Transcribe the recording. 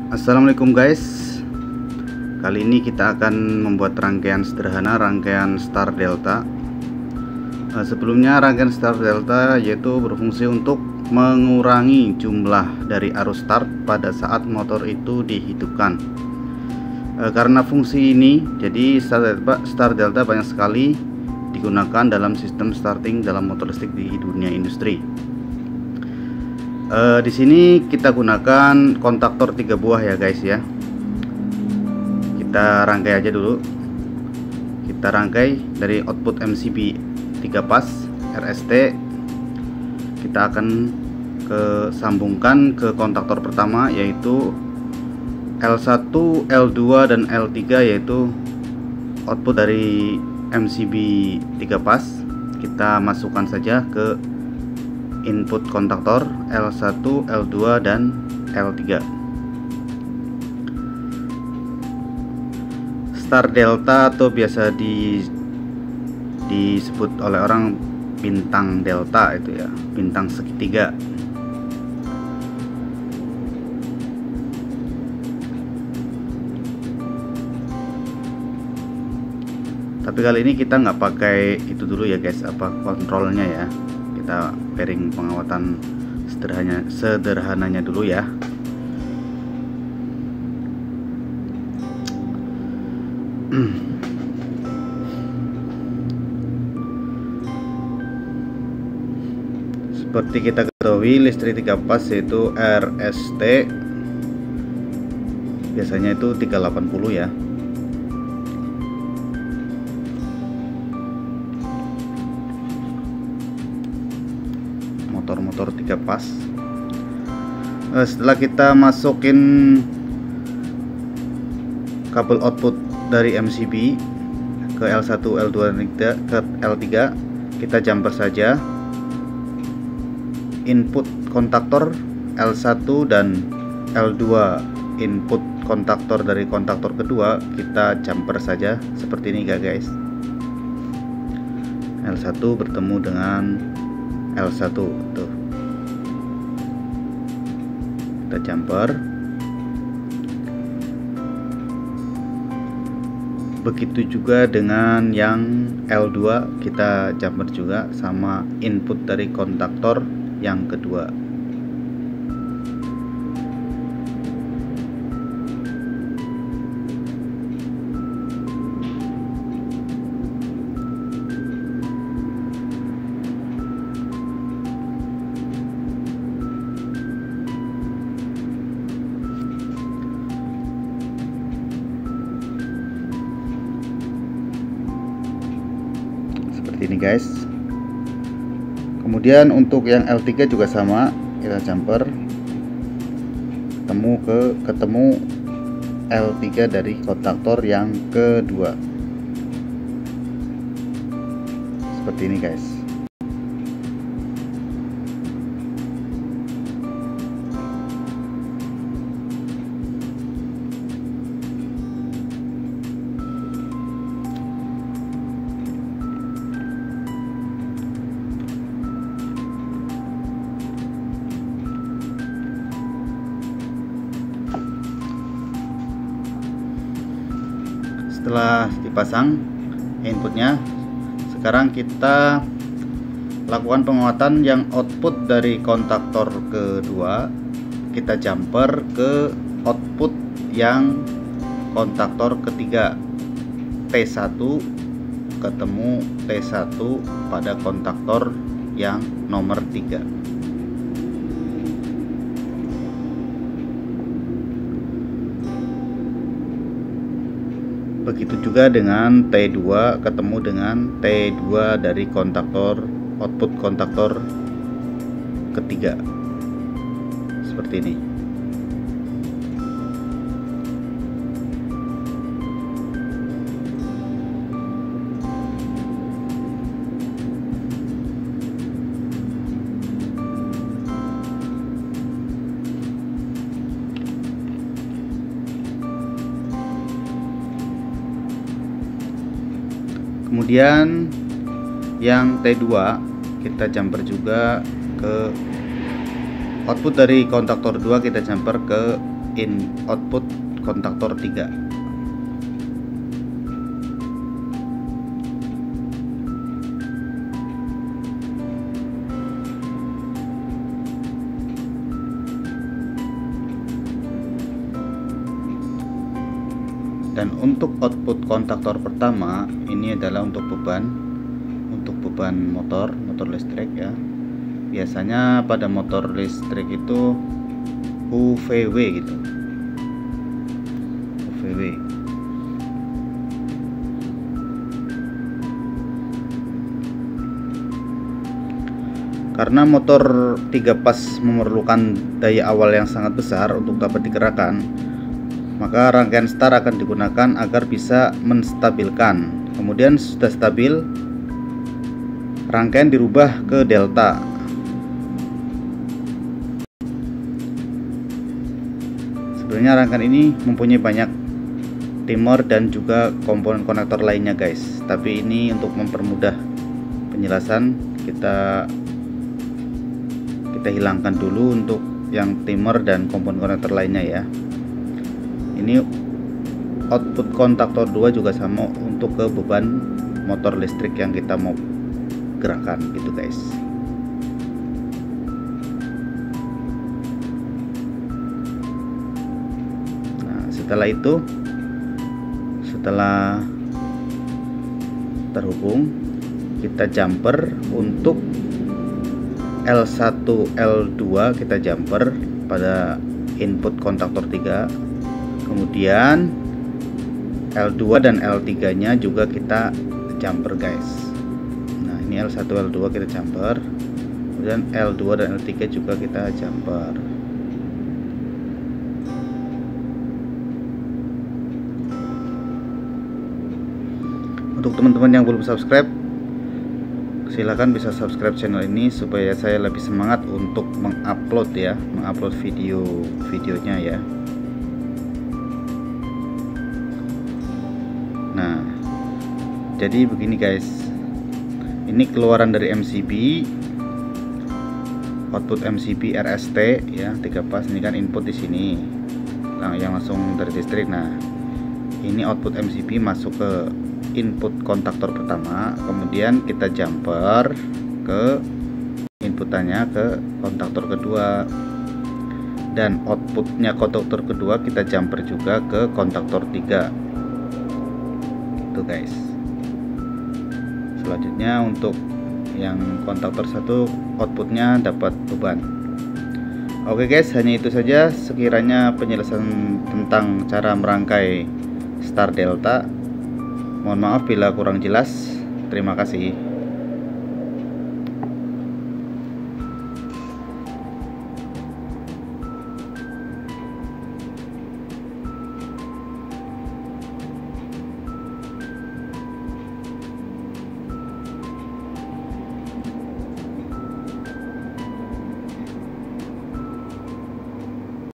Assalamualaikum guys. Kali ini kita akan membuat rangkaian sederhana, rangkaian start delta. Sebelumnya rangkaian start delta yaitu berfungsi untuk mengurangi jumlah dari arus start pada saat motor itu dihidupkan. Karena fungsi ini, jadi start delta banyak sekali digunakan dalam sistem starting dalam motor listrik di dunia industri. Di sini kita gunakan kontaktor 3 buah ya guys ya. Kita rangkai aja dulu. Kita rangkai dari output MCB 3 pas RST. Kita akan sambungkan ke kontaktor pertama yaitu L1, L2 dan L3, yaitu output dari MCB 3 pas. Kita masukkan saja ke input kontaktor L1, L2 dan L3. Start delta atau biasa disebut oleh orang bintang delta itu ya, bintang segitiga. Tapi kali ini kita nggak pakai itu dulu ya guys, kontrolnya ya. Kita bearing pengawatan sederhananya dulu ya. Seperti kita ketahui, listrik 3 pas yaitu RST biasanya itu 380 ya. Motor 3 pas. Setelah kita masukin kabel output dari MCB ke L1, L2 dan ke L3, kita jumper saja input kontaktor L1 dan L2, input kontaktor dari kontaktor kedua kita jumper saja seperti ini ya guys. L1 bertemu dengan L1 tuh, kita jumper. Begitu juga dengan yang L2, kita jumper juga sama input dari kontaktor yang kedua. Ini guys. Kemudian untuk yang L3 juga sama, kita jumper ketemu L3 dari kontaktor yang kedua. Seperti ini guys. Setelah dipasang inputnya, sekarang kita lakukan penguatan yang output dari kontaktor kedua. Kita jumper ke output yang kontaktor ketiga T1, ketemu T1 pada kontaktor yang nomor 3. Begitu juga dengan T2 ketemu dengan T2 dari kontaktor output kontaktor ketiga. Seperti ini. Kemudian yang T2 kita jumper juga ke output dari kontaktor 2, kita jumper ke output kontaktor 3. Dan untuk output kontaktor pertama ini adalah untuk beban motor listrik ya. Biasanya pada motor listrik itu UVW gitu, UVW. Karena motor 3 pas memerlukan daya awal yang sangat besar untuk dapat digerakkan, maka rangkaian star akan digunakan agar bisa menstabilkan. Kemudian sudah stabil, rangkaian dirubah ke delta. Sebenarnya rangkaian ini mempunyai banyak timer dan juga komponen konektor lainnya guys, tapi ini untuk mempermudah penjelasan kita hilangkan dulu untuk yang timer dan komponen konektor lainnya ya. Ini output kontaktor 2 juga sama untuk ke beban motor listrik yang kita mau gerakan gitu guys. Nah setelah itu, setelah terhubung, kita jumper untuk L1 L2, kita jumper pada input kontaktor 3. Kemudian L2 dan L3 nya juga kita jumper guys. Nah ini L1 L2 kita jumper, kemudian L2 dan L3 juga kita jumper. Untuk teman-teman yang belum subscribe, silahkan bisa subscribe channel ini supaya saya lebih semangat untuk mengupload videonya ya. Nah jadi begini guys, ini keluaran dari MCB, output MCB RST ya, 3 pas. Ini kan input di sini yang langsung dari listrik. Nah ini output MCB masuk ke input kontaktor pertama, kemudian kita jumper ke inputannya ke kontaktor kedua, dan outputnya kontaktor kedua kita jumper juga ke kontaktor 3 gitu guys. Selanjutnya untuk yang kontaktor 1 outputnya dapat beban. Oke guys, hanya itu saja sekiranya penjelasan tentang cara merangkai star delta. Mohon maaf bila kurang jelas. Terima kasih.